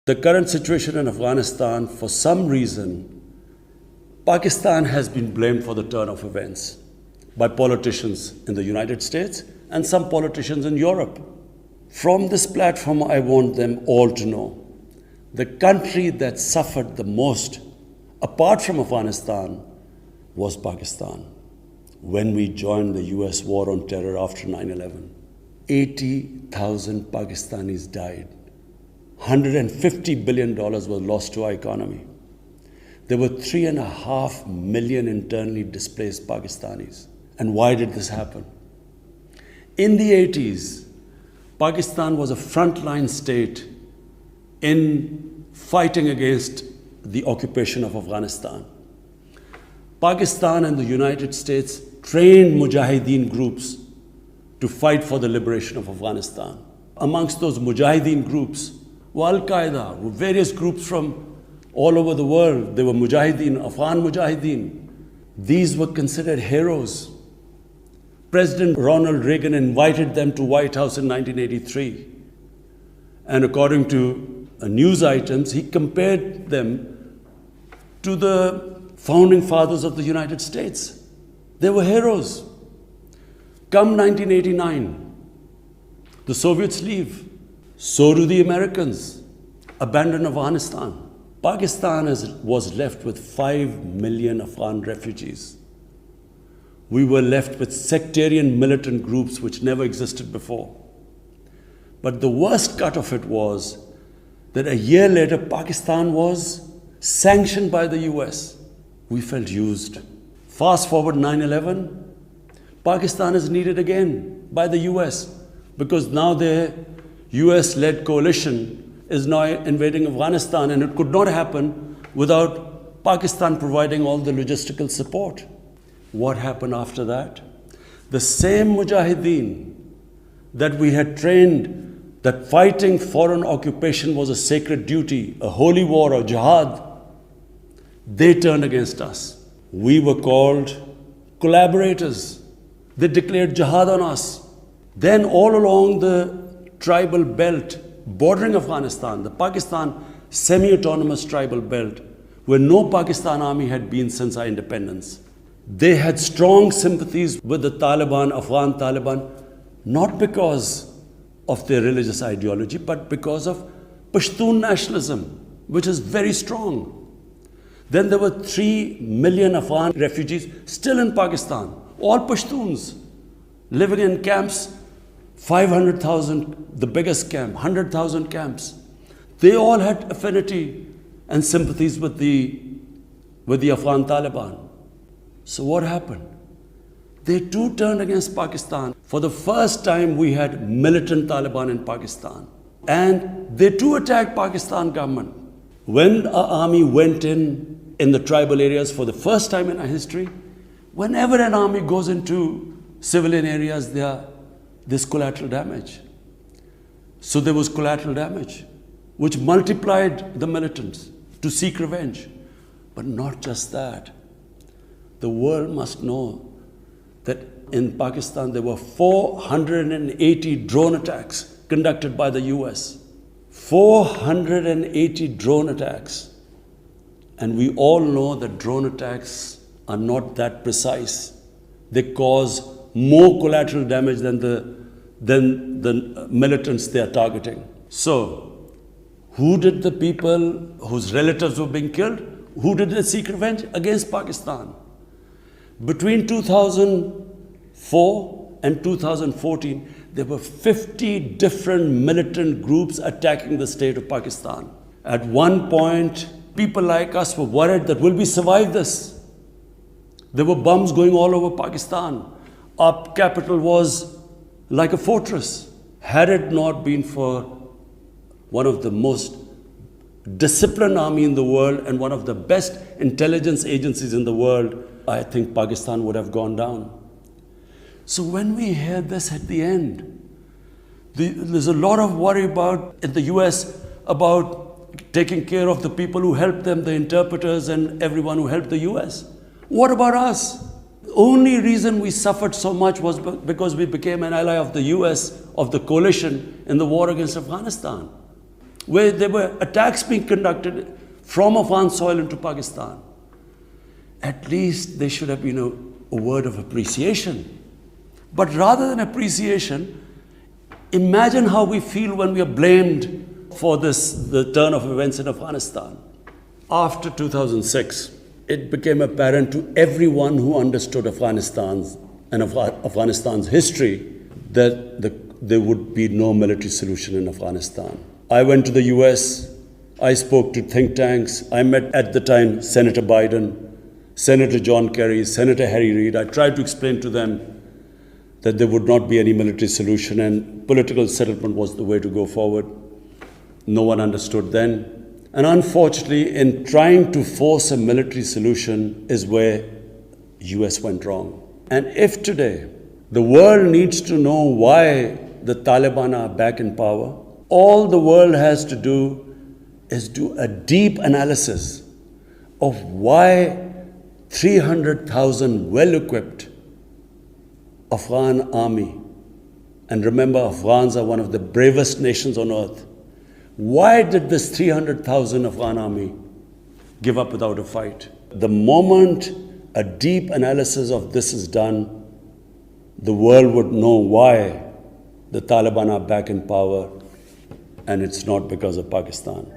The current situation in Afghanistan, for some reason, Pakistan has been blamed for the turn of events by politicians in the United States and some politicians in Europe. From this platform, I want them all to know the country that suffered the most, apart from Afghanistan, was Pakistan. When we joined the US war on terror after 9/11, 80,000 Pakistanis died. $150 billion was lost to our economy. There were 3.5 million internally displaced Pakistanis. And why did this happen? In the 80s, Pakistan was a frontline state in fighting against the occupation of Afghanistan. Pakistan and the United States trained mujahideen groups to fight for the liberation of Afghanistan. Amongst those mujahideen groups were Al-Qaeda, were various groups from all over the world. They were mujahideen, Afghan mujahideen. These were considered heroes. President Ronald Reagan invited them to White House in 1983. And according to news items, he compared them to the founding fathers of the United States. They were heroes. Come 1989, the Soviets leave. So do the Americans. Abandon Afghanistan. Pakistan was left with 5 million Afghan refugees. We were left with sectarian militant groups which never existed before. But the worst cut of it was that a year later, Pakistan was sanctioned by the US. We felt used. Fast forward 9/11, Pakistan is needed again by the US because now their US-led coalition is now invading Afghanistan, and it could not happen without Pakistan providing all the logistical support. What happened after that? The same mujahideen that we had trained that fighting foreign occupation was a sacred duty, a holy war, a jihad, they turned against us. We were called collaborators. They declared jihad on us. Then all along the tribal belt bordering Afghanistan, the Pakistan semi-autonomous tribal belt, where no Pakistan army had been since our independence, they had strong sympathies with the Taliban, Afghan Taliban, not because of their religious ideology, but because of Pashtun nationalism, which is very strong. Then there were 3 million Afghan refugees still in Pakistan, all Pashtuns, living in camps, 500,000, the biggest camp, 100,000 camps. They all had affinity and sympathies with the Afghan Taliban. So what happened? They too turned against Pakistan. For the first time, we had militant Taliban in Pakistan. And they too attacked Pakistan government. When our army went in the tribal areas for the first time in our history, whenever an army goes into civilian areas, there's collateral damage. So there was collateral damage, which multiplied the militants to seek revenge. But not just that. The world must know that in Pakistan there were 480 drone attacks conducted by the US. 480 drone attacks. And we all know that drone attacks are not that precise. They cause more collateral damage than the militants they are targeting. So, who did the people whose relatives were being killed? Who did they seek revenge? Against Pakistan. Between 2004 and 2014, there were 50 different militant groups attacking the state of Pakistan. At one point, people like us were worried that will we survive this? There were bombs going all over Pakistan. Our capital was like a fortress. Had it not been for one of the most disciplined army in the world and one of the best intelligence agencies in the world, I think Pakistan would have gone down. So when we hear this at the end, there's a lot of worry in the US about taking care of the people who helped them, the interpreters and everyone who helped the US. What about us? The only reason we suffered so much was because we became an ally of the US, of the coalition in the war against Afghanistan. where there were attacks being conducted from Afghan soil into Pakistan. At least there should have been a word of appreciation. But rather than appreciation, imagine how we feel when we are blamed for the turn of events in Afghanistan. After 2006, it became apparent to everyone who understood Afghanistan's history that there would be no military solution in Afghanistan. I went to the US, I spoke to think tanks, I met at the time Senator Biden, Senator John Kerry, Senator Harry Reid. I tried to explain to them that there would not be any military solution and political settlement was the way to go forward. No one understood then. And unfortunately, in trying to force a military solution is where US went wrong. And if today the world needs to know why the Taliban are back in power, all the world has to do is do a deep analysis of why 300,000 well-equipped Afghan army, and remember, Afghans are one of the bravest nations on earth. Why did this 300,000 Afghan army give up without a fight? The moment a deep analysis of this is done, the world would know why the Taliban are back in power, and it's not because of Pakistan.